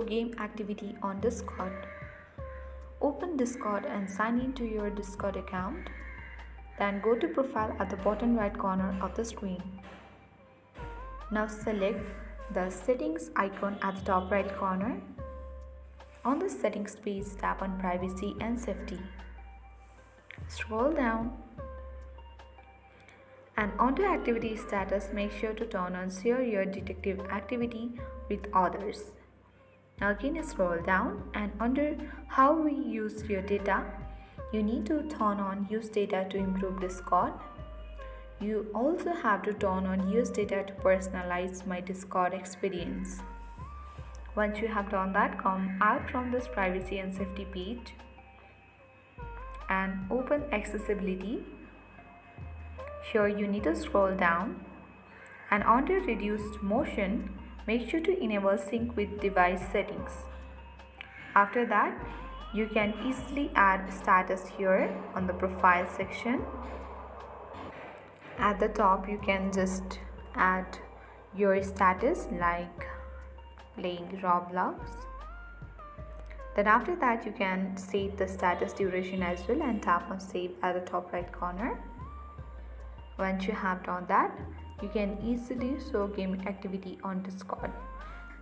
game activity on Discord. Open Discord and sign into your Discord account. Then go to Profile at the bottom right corner of the screen. Now select the Settings icon at the top right corner. On the Settings page, tap on Privacy and Safety. Scroll down and under Activity Status, make sure to turn on Share Your Detective Activity with Others. Now again scroll down and under How we use your data, you need to turn on Use data to improve Discord. You also have to turn on Use data to personalize my Discord experience. Once you have done that, come out from this Privacy and Safety page and open Accessibility. Here you need to scroll down and under Reduced Motion, make sure to enable Sync with Device Settings. After that, you can easily add status here on the Profile section. At the top, you can just add your status like playing Roblox. Then after that, you can save the status duration as well and tap on Save at the top right corner. Once you have done that, you can easily show game activity on Discord.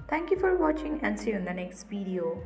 Thank you for watching and see you in the next video.